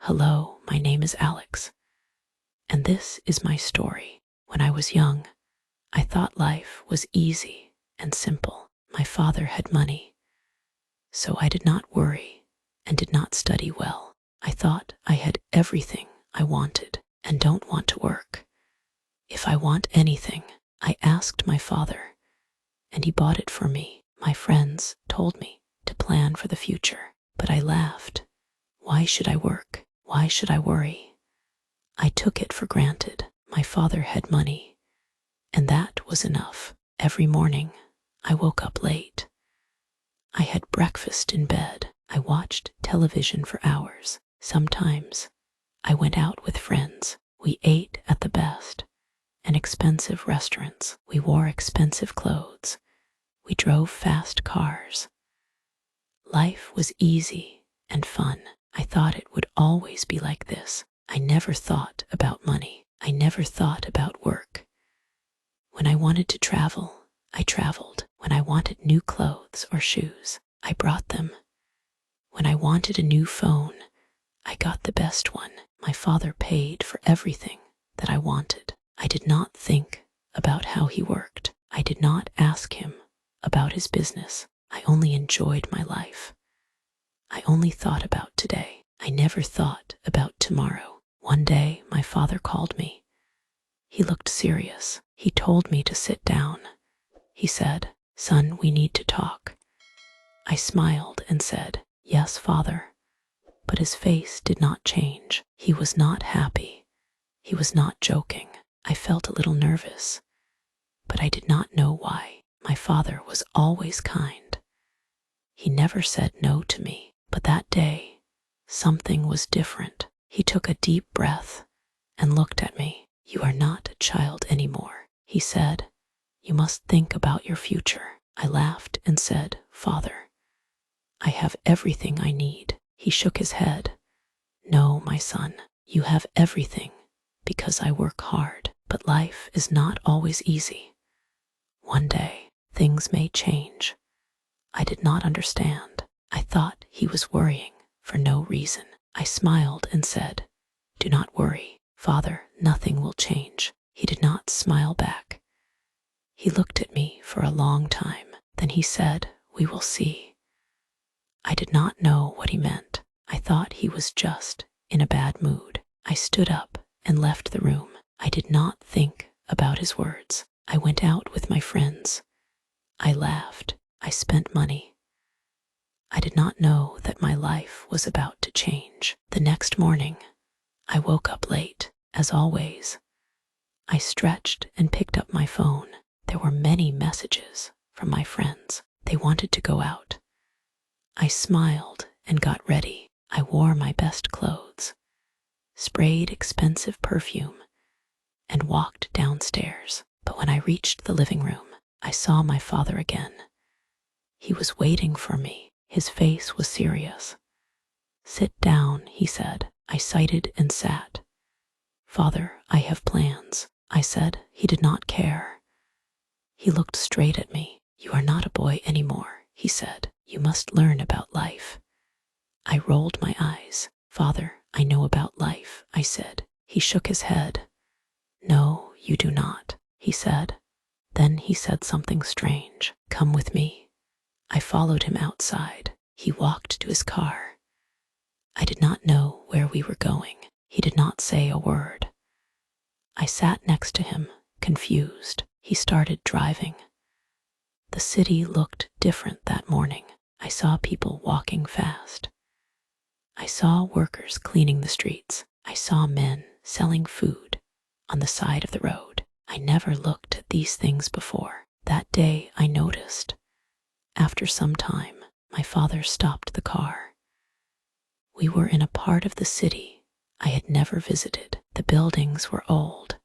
Hello, my name is Alex, and this is my story. When I was young, I thought life was easy and simple. My father had money, so I did not worry and did not study well. I thought I had everything I wanted and don't want to work. If I want anything, I asked my father, and he bought it for me. My friends told me to plan for the future, but I laughed. Why should I work? Why should I worry? I took it for granted. My father had money, and that was enough. Every morning, I woke up late. I had breakfast in bed. I watched television for hours. Sometimes, I went out with friends. We ate at the best and expensive restaurants. We wore expensive clothes. We drove fast cars. Life was easy and fun. I thought it would always be like this. I never thought about money. I never thought about work. When I wanted to travel, I traveled. When I wanted new clothes or shoes, I brought them. When I wanted a new phone, I got the best one. My father paid for everything that I wanted. I did not think about how he worked. I did not ask him about his business. I only enjoyed my life. I only thought about today. I never thought about tomorrow. One day, my father called me. He looked serious. He told me to sit down. He said, "Son, we need to talk." I smiled and said, "Yes, father." But his face did not change. He was not happy. He was not joking. I felt a little nervous, but I did not know why. My father was always kind. He never said no to me. But that day, something was different. He took a deep breath and looked at me. "You are not a child anymore," he said. "You must think about your future." I laughed and said, "Father, I have everything I need." He shook his head. "No, my son, you have everything because I work hard. But life is not always easy. One day, things may change." I did not understand. I thought he was worrying for no reason. I smiled and said, "Do not worry, Father, nothing will change." He did not smile back. He looked at me for a long time. Then he said, "We will see." I did not know what he meant. I thought he was just in a bad mood. I stood up and left the room. I did not think about his words. I went out with my friends. I laughed. I spent money. I did not know that my life was about to change. The next morning, I woke up late, as always. I stretched and picked up my phone. There were many messages from my friends. They wanted to go out. I smiled and got ready. I wore my best clothes, sprayed expensive perfume, and walked downstairs. But when I reached the living room, I saw my father again. He was waiting for me. His face was serious. "Sit down," he said. I sighted and sat. "Father, I have plans," I said. He did not care. He looked straight at me. "You are not a boy anymore," he said. "You must learn about life." I rolled my eyes. "Father, I know about life," I said. He shook his head. "No, you do not," he said. Then he said something strange. "Come with me." I followed him outside. He walked to his car. I did not know where we were going. He did not say a word. I sat next to him, confused. He started driving. The city looked different that morning. I saw people walking fast. I saw workers cleaning the streets. I saw men selling food on the side of the road. I never looked at these things before. That day I noticed. After some time, my father stopped the car. We were in a part of the city I had never visited. The buildings were old.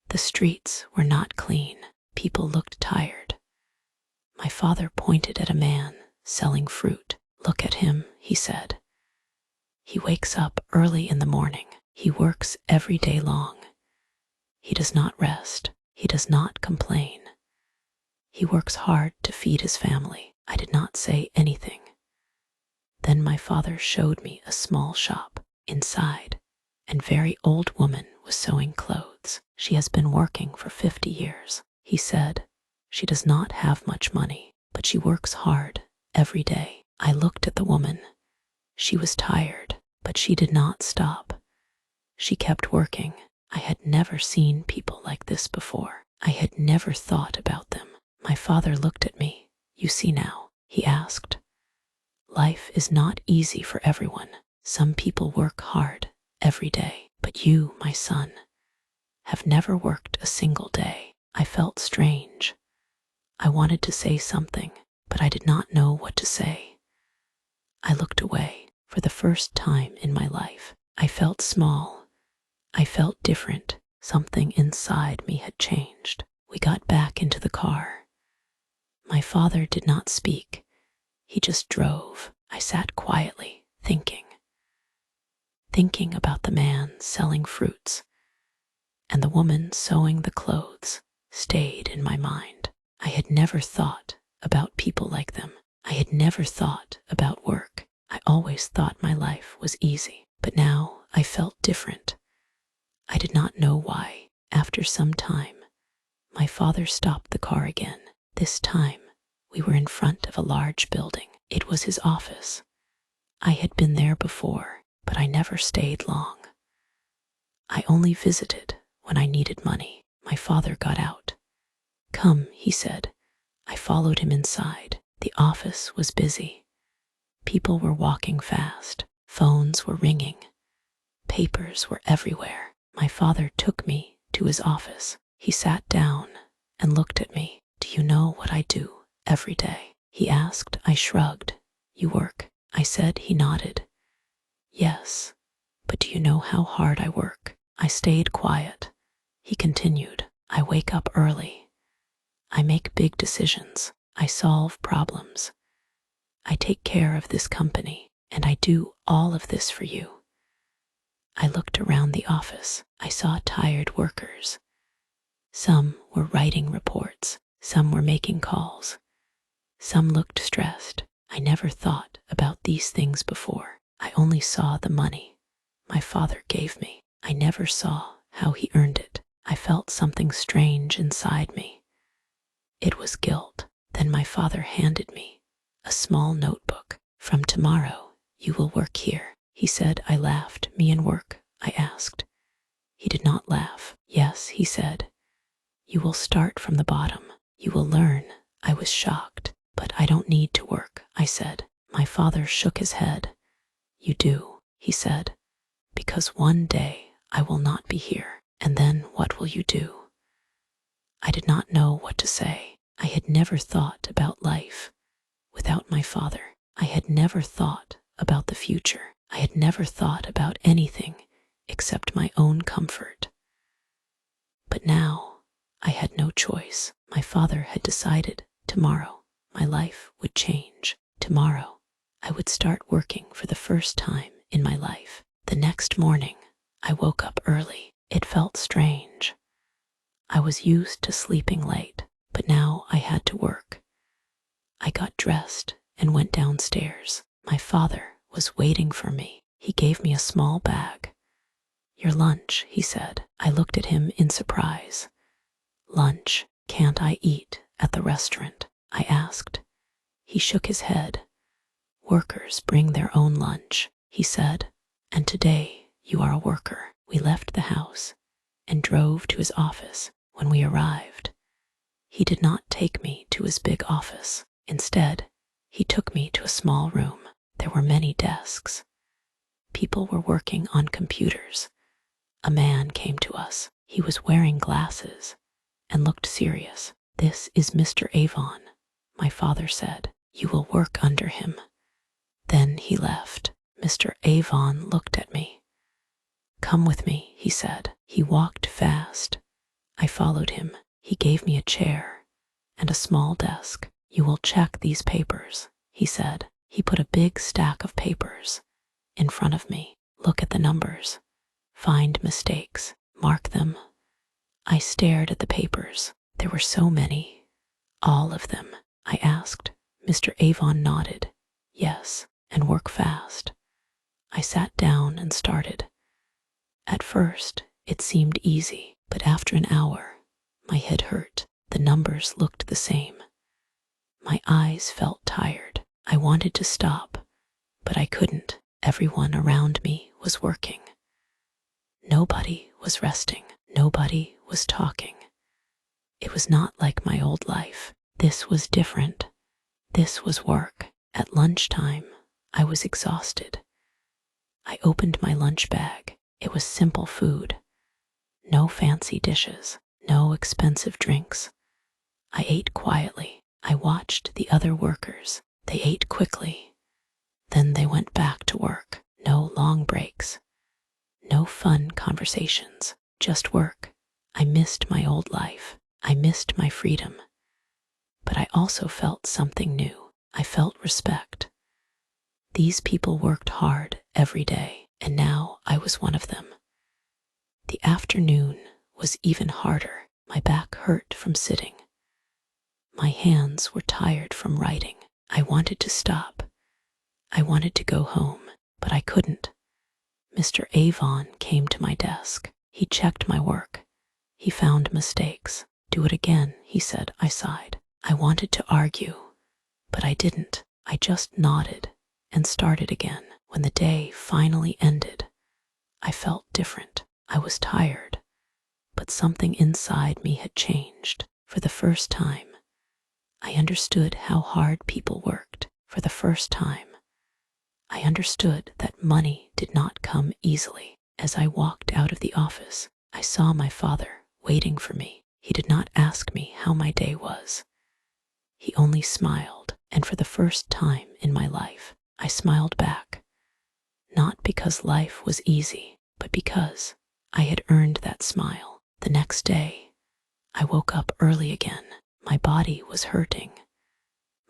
The streets were not clean. People looked tired. My father pointed at a man selling fruit. "Look at him," he said. "He wakes up early in the morning. He works every day long. He does not rest. He does not complain. He works hard to feed his family." I did not say anything. Then my father showed me a small shop. Inside, an very old woman was sewing clothes. She has been working for 50 years. He said, she does not have much money, but she works hard every day. I looked at the woman. She was tired, but she did not stop. She kept working. I had never seen people like this before. I had never thought about them. My father looked at me. You see now, he asked. Life is not easy for everyone. Some people work hard every day, but you, my son, have never worked a single day. I felt strange. I wanted to say something, but I did not know what to say. I looked away. For the first time in my life, I felt small. I felt different. Something inside me had changed. We got back into the car. My father did not speak. He just drove. I sat quietly, thinking about the man selling fruits, and the woman sewing the clothes stayed in my mind. I had never thought about people like them. I had never thought about work. I always thought my life was easy, but now I felt different. I did not know why. After some time, my father stopped the car again. This time, we were in front of a large building. It was his office. I had been there before, but I never stayed long. I only visited when I needed money. My father got out. Come, he said. I followed him inside. The office was busy. People were walking fast. Phones were ringing. Papers were everywhere. My father took me to his office. He sat down and looked at me. Do you know what I do every day? He asked. I shrugged. You work? I said. He nodded. Yes, but do you know how hard I work? I stayed quiet. He continued. I wake up early. I make big decisions. I solve problems. I take care of this company, and I do all of this for you. I looked around the office. I saw tired workers. Some were writing reports. Some were making calls. Some looked stressed. I never thought about these things before. I only saw the money my father gave me. I never saw how he earned it. I felt something strange inside me. It was guilt. Then my father handed me a small notebook. From tomorrow, you will work here, he said. I laughed. Me and work? I asked. He did not laugh. Yes, he said. You will start from the bottom. You will learn. I was shocked. But I don't need to work, I said. My father shook his head. You do, he said, because one day I will not be here. And then what will you do? I did not know what to say. I had never thought about life without my father. I had never thought about the future. I had never thought about anything except my own comfort. But now I had no choice. My father had decided tomorrow my life would change. Tomorrow I would start working for the first time in my life. The next morning I woke up early. It felt strange. I was used to sleeping late, but now I had to work. I got dressed and went downstairs. My father was waiting for me. He gave me a small bag. Your lunch, he said. I looked at him in surprise. Lunch? Can't I eat at the restaurant? I asked. He shook his head. Workers bring their own lunch, he said, and today you are a worker. We left the house and drove to his office. When we arrived, he did not take me to his big office. Instead, he took me to a small room. There were many desks. People were working on computers. A man came to us. He was wearing glasses and looked serious. This is Mr. Avon, my father said. You will work under him. Then he left. Mr. Avon looked at me. Come with me, he said. He walked fast. I followed him. He gave me a chair and a small desk. You will check these papers, he said. He put a big stack of papers in front of me. Look at the numbers. Find mistakes. Mark them. I stared at the papers. There were so many. All of them. I asked. Mr. Avon nodded. Yes, and work fast. I sat down and started. At first, it seemed easy, but after an hour, my head hurt. The numbers looked the same. My eyes felt tired. I wanted to stop, but I couldn't. Everyone around me was working. Nobody was resting. Nobody was talking. It was not like my old life. This was different. This was work. At lunchtime, I was exhausted. I opened my lunch bag. It was simple food. No fancy dishes. No expensive drinks. I ate quietly. I watched the other workers. They ate quickly. Then they went back to work. No long breaks. No fun conversations. Just work. I missed my old life. I missed my freedom. But I also felt something new. I felt respect. These people worked hard every day, and now I was one of them. The afternoon was even harder. My back hurt from sitting. My hands were tired from writing. I wanted to stop. I wanted to go home, but I couldn't. Mr. Avon came to my desk. He checked my work. He found mistakes. Do it again, he said. I sighed. I wanted to argue, but I didn't. I just nodded and started again. When the day finally ended, I felt different. I was tired, but something inside me had changed. For the first time, I understood how hard people worked. For the first time, I understood that money did not come easily. As I walked out of the office, I saw my father waiting for me. He did not ask me how my day was. He only smiled, and for the first time in my life, I smiled back. Not because life was easy, but because I had earned that smile. The next day, I woke up early again. My body was hurting.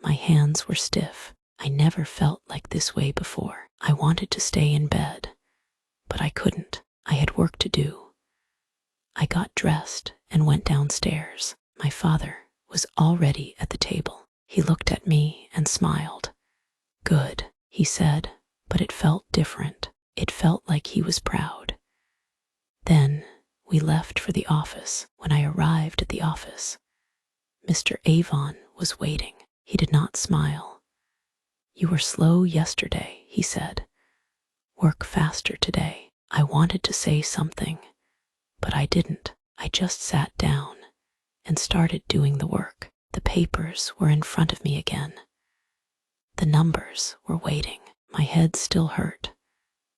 My hands were stiff. I never felt like this way before. I wanted to stay in bed, but I couldn't. I had work to do. I got dressed and went downstairs. My father was already at the table. He looked at me and smiled. Good, he said, but it felt different. It felt like he was proud. Then we left for the office. When I arrived at the office, Mr. Avon was waiting. He did not smile. You were slow yesterday, he said. Work faster today. I wanted to say something, but I didn't. I just sat down and started doing the work. The papers were in front of me again. The numbers were waiting. My head still hurt.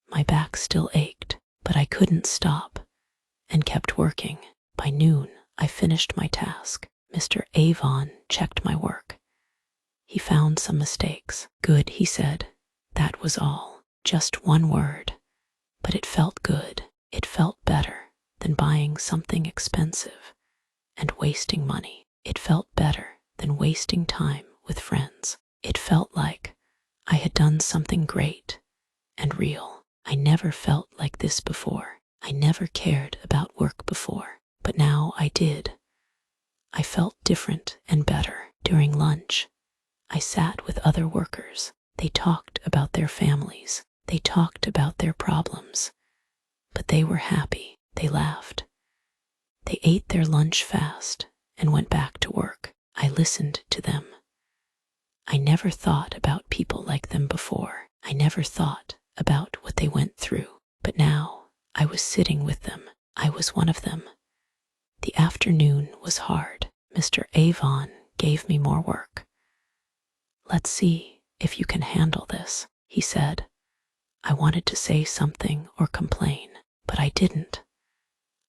My back still ached, but I couldn't stop and kept working. By noon, I finished my task. Mr. Avon checked my work. He found some mistakes. Good, he said. That was all. Just one word. But it felt good. It felt better than buying something expensive and wasting money. It felt better than wasting time with friends. It felt like I had done something great and real. I never felt like this before. I never cared about work before, but now I did. I felt different and better. During lunch, I sat with other workers. They talked about their families. They talked about their problems. But they were happy. They laughed. They ate their lunch fast and went back to work. I listened to them. I never thought about people like them before. I never thought about what they went through. But now I was sitting with them. I was one of them. The afternoon was hard. Mr. Avon gave me more work. Let's see if you can handle this, he said. I wanted to say something or complain, but I didn't.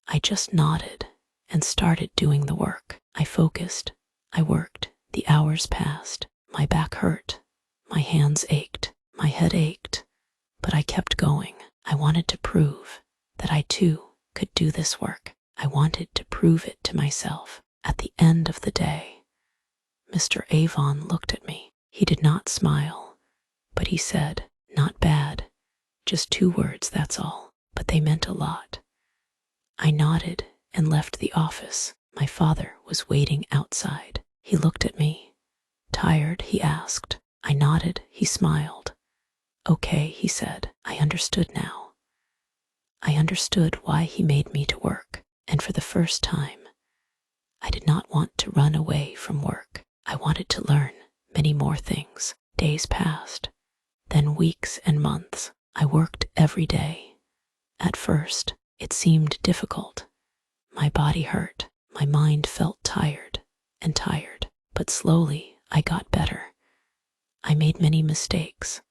I just nodded and started doing the work. I focused. I worked. The hours passed. My back hurt. My hands ached. My head ached. But I kept going. I wanted to prove that I too could do this work. I wanted to prove it to myself. At the end of the day, Mr. Avon looked at me. He did not smile, but he said, "Not bad. Just 2 words, that's all." But they meant a lot. I nodded and left the office. My father was waiting outside. He looked at me. Tired, he asked. I nodded. He smiled. Okay, he said. I understood now. I understood why he made me to work, and for the first time, I did not want to run away from work. I wanted to learn many more things. Days passed, then weeks and months. I worked every day. At first, it seemed difficult. My body hurt, my mind felt tired, but slowly I got better. I made many mistakes.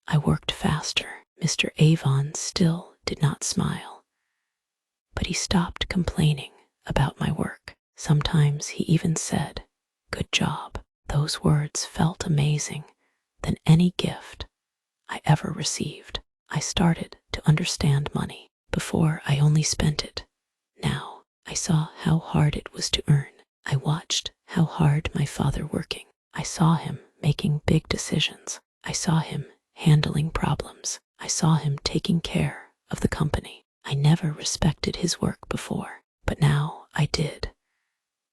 I worked faster. Mr. Avon still did not smile, but he stopped complaining about my work. Sometimes he even said, "Good job." Those words felt amazing than any gift I ever received. I started to understand money. Before, I only spent it. Now, I saw how hard it was to earn. I watched how hard my father working. I saw him making big decisions. I saw him handling problems. I saw him taking care of the company. I never respected his work before, but now I did.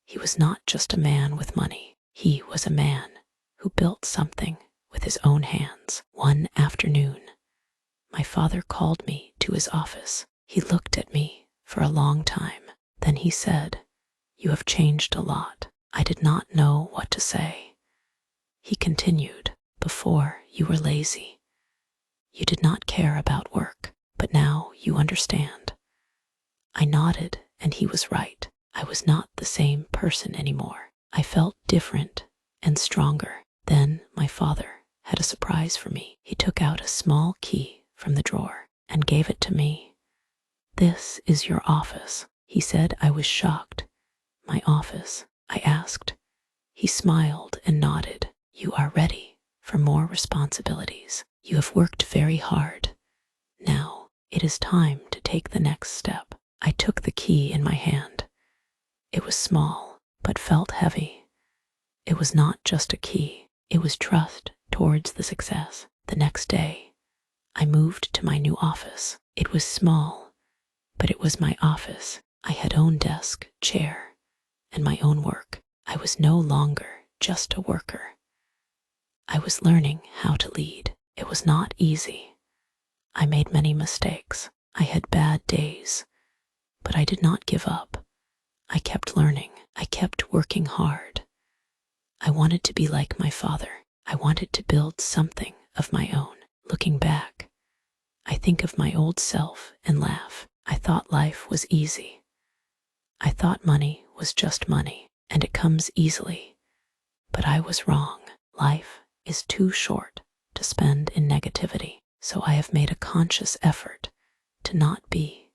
He was not just a man with money. He was a man who built something with his own hands. One afternoon, my father called me to his office. He looked at me for a long time. Then he said, "You have changed a lot." I did not know what to say. He continued, "Before, you were lazy. You did not care about work, but now you understand." I nodded, and he was right. I was not the same person anymore. I felt different and stronger. Then my father had a surprise for me. He took out a small key from the drawer and gave it to me. "This is your office," he said. I was shocked. "My office?" I asked. He smiled and nodded. "You are ready for more responsibilities. You have worked very hard. Now it is time to take the next step." I took the key in my hand. It was small, but felt heavy. It was not just a key. It was trust towards the success. The next day, I moved to my new office. It was small, but it was my office. I had own desk, chair, and my own work. I was no longer just a worker. I was learning how to lead. It was not easy. I made many mistakes. I had bad days, but I did not give up. I kept learning. I kept working hard. I wanted to be like my father. I wanted to build something of my own. Looking back, I think of my old self and laugh. I thought life was easy. I thought money was just money, and it comes easily. But I was wrong. Life is too short to spend in negativity. So I have made a conscious effort to not be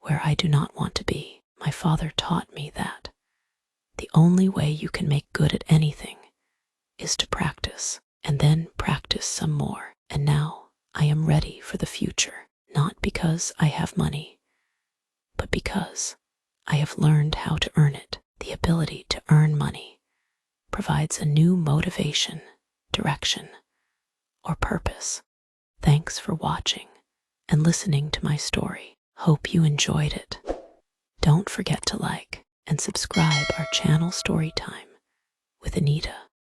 where I do not want to be. My father taught me that the only way you can make good at anything is to practice, and then practice some more. And now I am ready for the future, not because I have money, but because I have learned how to earn it. The ability to earn money provides a new motivation, direction, or purpose. Thanks for watching and listening to my story. Hope you enjoyed it. Don't forget to like and subscribe our channel Storytime with Anita.